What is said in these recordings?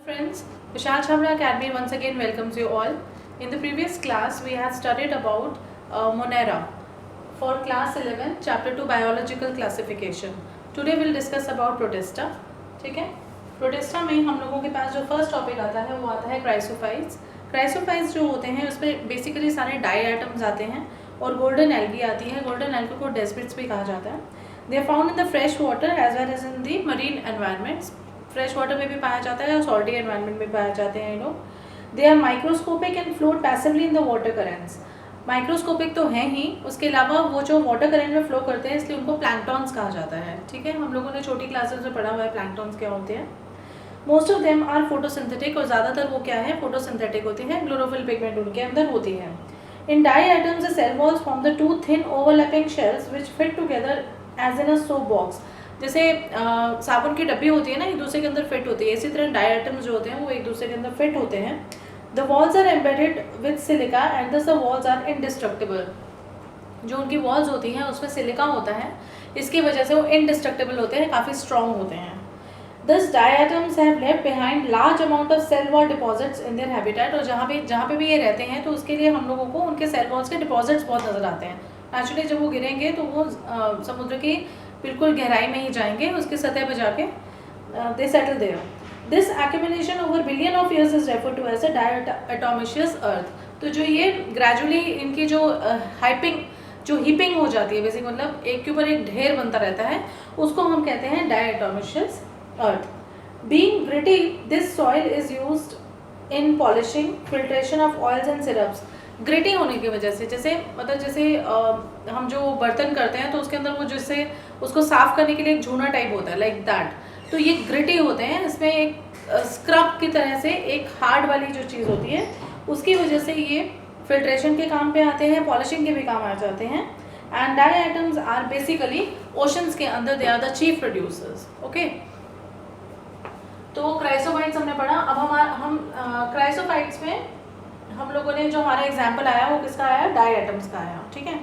Friends, Vishal Chhabra Academy once again welcomes you all. In the previous class, we had studied about Monera for class 11, chapter 2 biological classification. Today we'll discuss about Protista. ठीक है, protista में हम लोगों के पास जो first topic आता है वो आता है क्राइसोफाइट्स. क्राइसोफाइट्स जो होते हैं उसमें बेसिकली सारे डाई एटम्स आते हैं और गोल्डन एल्गी आती है. गोल्डन एल्गी को डेस्पिट्स भी कहा जाता है. They are found in the fresh water as well as in the marine environments. Fresh water में भी पाया जाता है और सॉल्टी एनवायरनमेंट में पाए जाते हैं ये लोग. They are microscopic and float passively in the water currents. Microscopic तो हैं ही, उसके अलावा वो जो वाटर करेंट में फ्लो करते हैं इसलिए उनको प्लैंक्टॉन्स कहा जाता है. ठीक है, हम लोगों ने छोटी क्लासेस में पढ़ा हुआ है प्लैंक्टॉन्स क्या होते हैं. Most of them are photosynthetic और ज़्यादातर वो क्या है फोटोसिंथेटिक होते हैं. क्लोरोफिल पिगमेंट उनके अंदर होती है. In diatoms the cell walls form the two thin overlapping shells which fit together as in a soap box. जैसे साबुन की डब्बी होती है ना, एक दूसरे के अंदर फिट होती है, इसी तरह डाई एटम्स जो होते हैं वो एक दूसरे के अंदर फिट होते हैं. The walls are embedded with silica and the walls are indestructible. जो उनकी वॉल्स होती हैं उसमें सिलिका होता है, इसकी वजह से वो इनडिस्ट्रक्टिबल होते हैं, काफ़ी स्ट्रॉन्ग होते हैं. Thus diatoms have left behind large amount of cell wall deposits in their habitat. और जहाँ पे भी ये रहते हैं तो उसके लिए हम लोगों को उनके सेल वॉल्स के डिपॉजिट्स बहुत नज़र आते हैं. एक्चुअली जब वो गिरेंगे तो वो समुद्र की बिल्कुल गहराई में ही जाएंगे, उसकी सतह पर जाके they settle there. This accumulation over billion of years is referred to as a diatomaceous earth. तो जो ये ग्रेजुअली इनकी जो हीपिंग हो जाती है, बेसिक मतलब एक के ऊपर एक ढेर बनता रहता है, उसको हम कहते हैं diatomaceous earth. Being gritty, this soil is used in polishing, filtration of oils and syrups. Gritty होने की वजह से जैसे हम जो बर्तन करते हैं तो उसके अंदर वो जिससे उसको साफ करने के लिए एक झूना टाइप होता है लाइक दैट. तो ये ग्रिटी होते हैं. इसमें एक स्क्रब की तरह से एक हार्ड वाली जो चीज़ होती है उसकी वजह से ये फिल्ट्रेशन के काम पे आते हैं, पॉलिशिंग के भी काम आ जाते हैं. And diatoms are basically oceans के अंदर they are the chief producers. Okay, तो क्राइसोफाइट्स हमने पढ़ा. अब हम क्राइसोफाइट्स में हम लोगों ने जो हमारा एग्जाम्पल आया वो किसका आया, डाई एटम्स का आया. ठीक है,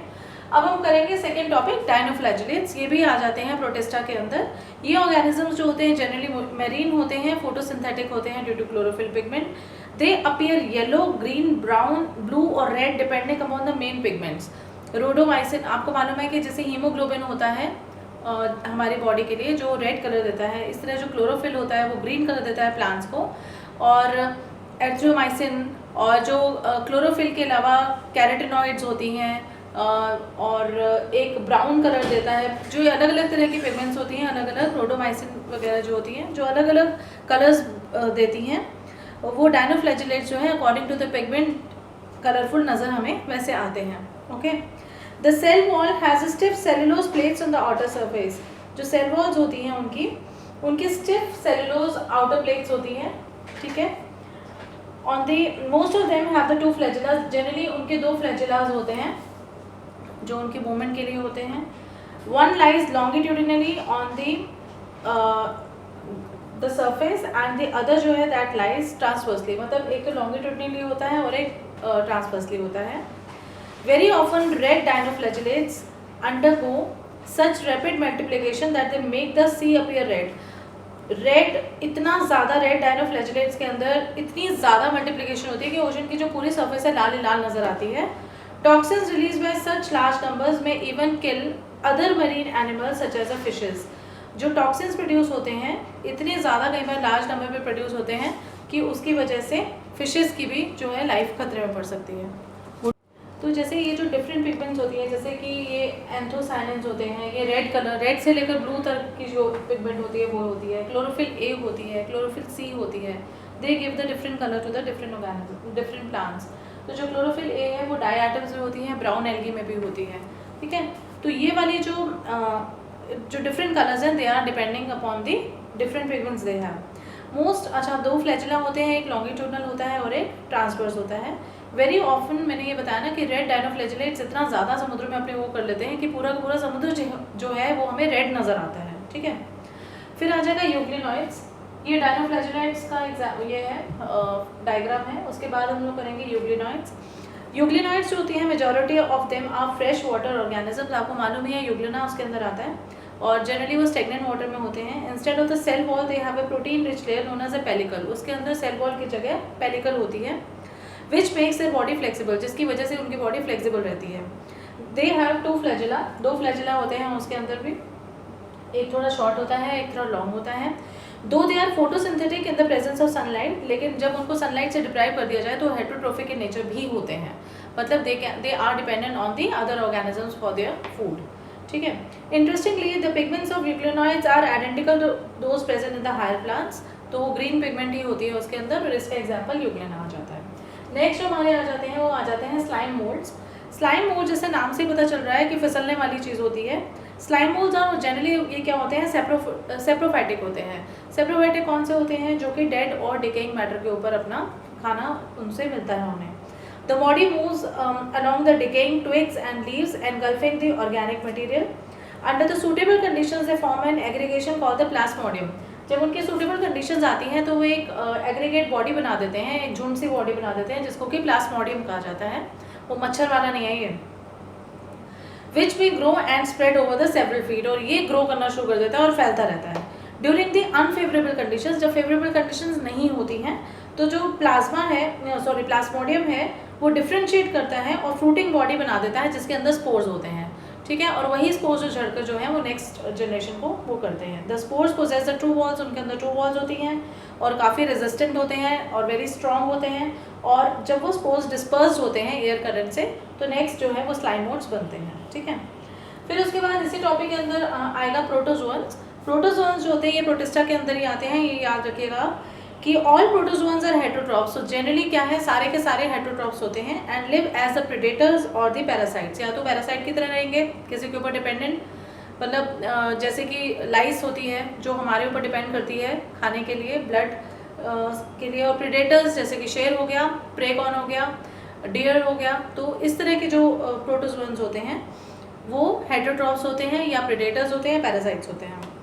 अब हम करेंगे सेकेंड टॉपिक डायनोफ्लैजेलेट्स. ये भी आ जाते हैं प्रोटिस्टा के अंदर. ये ऑर्गेनिजम्स जो होते हैं जनरली मेरीन होते हैं, फोटोसिंथेटिक होते हैं due to chlorophyll pigment. They appear yellow, green, brown, blue और red depending upon the main pigments. रोडोमाइसिन, आपको मालूम है कि जैसे हीमोग्लोबिन होता है हमारी बॉडी के लिए जो रेड कलर देता है, इस तरह जो क्लोरोफिल होता है वो ग्रीन कलर देता है प्लांट्स को. और एरिथ्रोमाइसिन और जो क्लोरोफिल के अलावा कैरोटिनॉइड्स होती हैं और एक ब्राउन कलर देता है. जो ये अलग अलग तरह की पिगमेंट्स होती हैं, अलग अलग रोडोमाइसिन वगैरह जो होती हैं जो अलग अलग कलर्स देती हैं, वो डायनोफ्लैजेलेट्स जो है according to the pigment colourful नज़र हमें वैसे आते हैं. Okay, the cell wall has stiff cellulose plates on the outer surface. जो सेल वॉल्स होती हैं उनकी स्टिफ सेलुलोज आउटर प्लेट्स होती हैं. ठीक है, on the most of them have the two flagellas. Generally उनके दो फ्लैजेलास होते हैं जो उनके मूवमेंट के लिए होते हैं. One lies longitudinally on the surface and the other जो है दैट लाइज ट्रांसवर्सली. मतलब एक तो लॉन्गिट्यूडिनली होता है और एक ट्रांसवर्सली होता है. Very often red dinoflagellates undergo such rapid multiplication that they make the sea appear red. Red इतना ज़्यादा रेड डायनोफ्लैजेलेट्स के अंदर इतनी ज़्यादा मल्टीप्लिकेशन होती है कि ओशन की जो पूरी सरफेस है लाल ही लाल नज़र आती है. Toxins release by such large numbers में even kill other marine animals such as a fishes. जो टॉक्सिन्स प्रोड्यूस होते हैं इतने ज़्यादा कई बार लार्ज नंबर में प्रोड्यूस होते हैं कि उसकी वजह से फिशेस की भी जो है लाइफ खतरे में पड़ सकती है. तो जैसे ये जो डिफरेंट पिगमेंट्स होती हैं, जैसे कि ये एंथोसायनिन्स होते हैं, ये रेड कलर, रेड से लेकर ब्लू तक की जो पिगमेंट होती है वो होती है. क्लोरोफिल ए होती है, क्लोरोफिल सी होती है. They give the different colour to the different organism, different plants. तो जो क्लोरोफिल ए है वो डाई एटम्स में होती है, ब्राउन एल्गी में भी होती है. ठीक है, तो ये वाली जो डिफरेंट कलर्स हैं they are depending upon the different pigments they have. Most दो फ्लैजेला होते हैं, एक लॉन्गिट्यूडनल होता है और एक ट्रांसवर्स होता है. वेरी ऑफन मैंने ये बताया ना कि रेड डायनोफ्लैजेलेट्स इतना ज़्यादा समुद्र में अपने वो कर लेते हैं कि पूरा का पूरा समुद्र जो है वो हमें रेड नज़र आता है. ठीक है, फिर आ जाएगा यूग्लिनॉइड्स. ये डायनोफ्लैजेलेट्स का ये है डायग्राम है. उसके बाद हम लोग करेंगे यूग्लिनॉइड्स. यूग्लिनॉइड्स जो होती हैं majority of them are fresh water organisms. आपको मालूम ही है यूग्लिना उसके अंदर आता है. और जनरली वो स्टेगनेंट वाटर में होते हैं। Instead of the cell wall they have a protein rich layer known as a pellicle, उसके अंदर सेल वॉल की जगह पेलिकल होती है, which makes their body flexible, जिसकी वजह से उनकी बॉडी फ्लेक्सिबल रहती है। दे हैव 2 फ्लैजिला, 2 फ्लैजिला होते हैं उसके अंदर भी, एक थोड़ा शॉर्ट होता है, एक थोड़ा लॉन्ग होता है। Though they are photosynthetic in the presence of sunlight, लेकिन जब उनको सनलाइट से डिप्राइव कर दिया जाए तो हेटरोट्रोफिक इन नेचर भी होते हैं, मतलब they are dependent on the other organisms for their food. ठीक है। Interestingly the pigments of euglenoids are identical to those present in the higher plants, तो वो ग्रीन पिगमेंट ही होती है उसके अंदर, और इसका एग्जाम्पल यूक्लिन आ जाता है। नेक्स्ट जो हमारे आ जाते हैं वो आ जाते हैं स्लाइम मोल्ड्स। स्लाइम मोल्ड जैसे नाम से पता चल रहा है कि फिसलने वाली चीज़ होती है। स्लाइम मोल्ड्स और जनरली ये क्या होते हैं, सेप्रोफाइटिक होते हैं। सेप्रोफाइटिक कौन से होते हैं, जो कि डेड और डिकेइंग मैटर के ऊपर अपना खाना उनसे मिलता है उन्हें। The body moves along the decaying twigs and leaves engulfing the organic material. Under the suitable conditions they form an aggregation called the plasmodium. जब उनकी सूटेबल कंडीशंस आती हैं तो वो एक एग्रीगेट बॉडी बना देते हैं, एक झुंड सी बॉडी बना देते हैं जिसको कि प्लास्मोडियम कहा जाता है। वो मच्छर वाला नहीं है ये। विच भी grow and spread over the several feet, और ये ग्रो करना शुरू कर देता है और फैलता रहता है। ड्यूरिंग द अनफेवरेबल कंडीशंस, जब फेवरेबल कंडीशंस नहीं होती हैं तो जो प्लास्मोडियम है वो डिफ्रेंशिएट करता है और फ्रूटिंग बॉडी बना देता है जिसके अंदर स्पोर्स होते हैं। ठीक है, और वही स्पोर्स जो झड़कर जो है वो नेक्स्ट जनरेशन को वो करते हैं। The spores possess the true walls, उनके अंदर ट्रू वॉल्स होती हैं और काफ़ी रेजिस्टेंट होते हैं और वेरी स्ट्रॉन्ग होते हैं, और जब वो स्पोर्स डिस्पर्स होते हैं एयर करंट से तो नेक्स्ट जो है वो स्लाइम मोड्स बनते हैं। ठीक है, फिर उसके बाद इसी टॉपिक के अंदर आएगा प्रोटोजोअन्स। प्रोटोजोअन्स जो होते हैं ये प्रोटिस्टा के अंदर ही आते हैं, ये याद रखिएगा कि ऑल प्रोटोजोअन्स आर हेटरोट्रॉप्स। तो जनरली क्या है, सारे के सारे हेटरोट्रॉप्स होते हैं and live as the predators और द पैरासाइट्स, या तो पैरासाइट की तरह रहेंगे किसी के ऊपर डिपेंडेंट, मतलब जैसे कि लाइस होती है जो हमारे ऊपर डिपेंड करती है खाने के लिए, ब्लड के लिए, और प्रेडेटर्स जैसे कि शेर हो गया, प्रे कॉर्न हो गया, डियर हो गया। तो इस तरह के जो प्रोटोजोअन्स होते हैं वो हेटरोट्रॉप्स होते हैं या प्रेडेटर्स होते हैं, पैरासाइट्स होते हैं।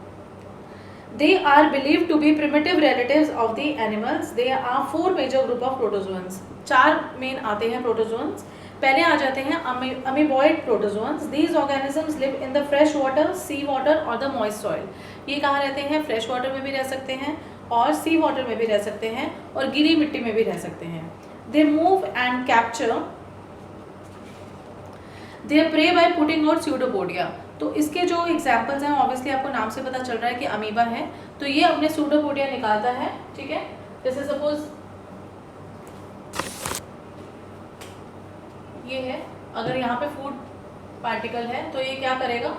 They are believed to be primitive relatives of the animals. There are 4 major group of protozoans. 4 main आते हैं प्रोटोजोन्स। पहले आ जाते हैं amoeboid protozoans. These organisms live in the fresh water, sea water और the moist soil. ये कहाँ रहते हैं, फ्रेश वाटर में भी रह सकते हैं और सी वाटर में भी रह सकते हैं और गीली मिट्टी में भी रह सकते हैं। They move and capture their prey by putting out pseudopodia. तो इसके जो एग्जाम्पल्स हैं ऑब्वियसली आपको नाम से पता चल रहा है कि अमीबा है, तो ये अपने सूडोपोडिया निकालता है। ठीक है, जैसे सपोज ये है, अगर यहाँ पे फूड पार्टिकल है तो ये क्या करेगा,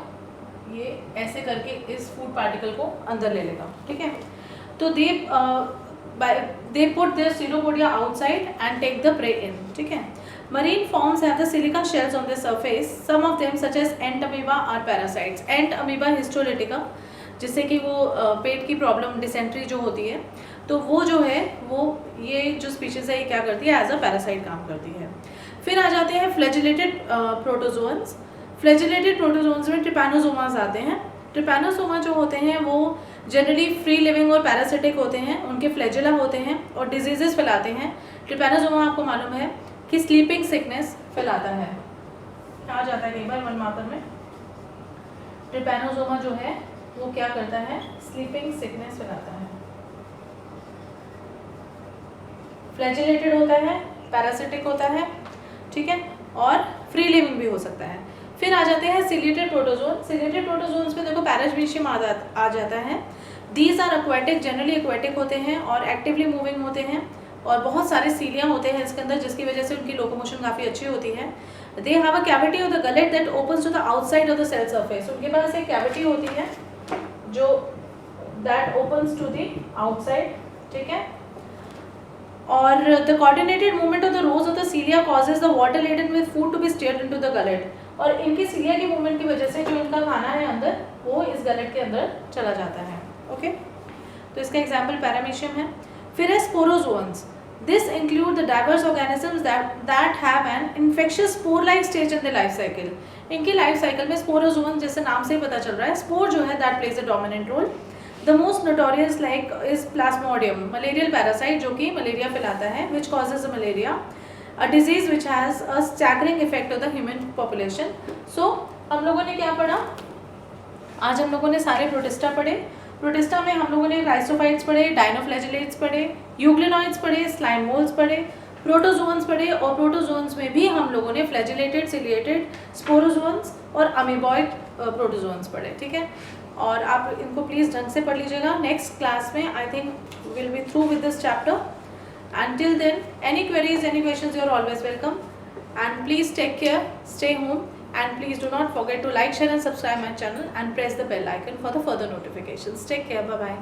ये ऐसे करके इस फूड पार्टिकल को अंदर ले लेगा। ठीक है, तो they put their pseudopodia outside and take the prey in. ठीक है, Marine forms have the silica shells on their surface. Some of them, such as ant amoeba, are parasites. Ant amoeba histolytica, जिससे कि वो पेट की problem dysentery जो होती है, तो वो जो है वो ये जो स्पीशीज है ये क्या करती है, एज अ पैरासाइट काम करती है। फिर आ जाते हैं फ्लैजिलेटेड प्रोटोजोअन्स। फ्लैजिलेटेड प्रोटोजोअन्स में ट्रिपैनोसोमास आते हैं। ट्रिपैनोसोमा जो होते हैं वो जनरली फ्री लिविंग और पैरासिटिक होते हैं, उनके फ्लैजिला होते हैं और डिजीजेस फैलाते हैं। ट्रिपैनोसोमा आपको मालूम है कि स्लीपिंग सिकनेस फैलाता है, क्या आ जाता है कई बार मन मातर में। ट्रिपैनोसोमा जो है वो क्या करता है, स्लीपिंग सिकनेस फैलाता है। फ्लैजिलेटेड होता है, पैरासिटिक होता है, ठीक है, और फ्री लिविंग भी हो सकता है। फिर आ जाते हैं सिलिएटेड प्रोटोजोन। सिलिएटेड प्रोटोजोन्स में देखो पैरामीशियम आ जाता है। These are aquatic, generally aquatic होते हैं और एक्टिवली मूविंग होते हैं और बहुत सारे सीलियाँ होते हैं इसके अंदर, जिसकी वजह से उनकी लोकोमोशन काफ़ी अच्छी होती है। They have a cavity of the gullet that opens to the outside of the cell surface. उनके पास एक कैविटी होती है जो that opens to the outside, ठीक है, और the coordinated movement of the rows of the cilia causes the water laden with food to be steered into the gullet. और इनकी सीलिया की मूवमेंट की वजह से जो इनका खाना है अंदर वो इस गलेट के अंदर चला जाता है। ओके, तो इसका एग्जाम्पल पैरामीशियम है। फिर है sporozoans. This include the diverse organisms that have an infectious spore-like stage in their life cycle. इनकी लाइफ साइकिल में स्पोरोजोन, जैसे नाम से ही पता चल रहा है, स्पोर जो है that plays a dominant role. The most notorious like is Plasmodium, malarial parasite जो कि मलेरिया फैलाता है, which causes the malaria, a disease which has a staggering effect on the human population. So हम लोगों ने क्या पढ़ा आज हम लोगों ने सारे प्रोटिस्टा पढ़े। प्रोटिस्टा में हम लोगों ने राइसोफाइट्स पढ़े, डायनोफ्लैजिलेट्स पढ़े, यूग्लिनॉइड्स पढ़े, स्लाइम मोल्ड्स पढ़े, प्रोटोजोन्स पढ़े, और प्रोटोजोन्स में भी हम लोगों ने फ्लैजिलेटेड, सिलिएटेड, स्पोरोजोन्स और अमीबॉइड प्रोटोजोन्स पढ़े। ठीक है, और आप इनको प्लीज़ ढंग से पढ़ लीजिएगा। नेक्स्ट क्लास में I think will be through with this chapter. Until then, any queries, any questions, you are always welcome. And please take care, stay home, and please do not forget to like, share and subscribe my channel and press the bell icon for the further notifications. Take care, bye bye.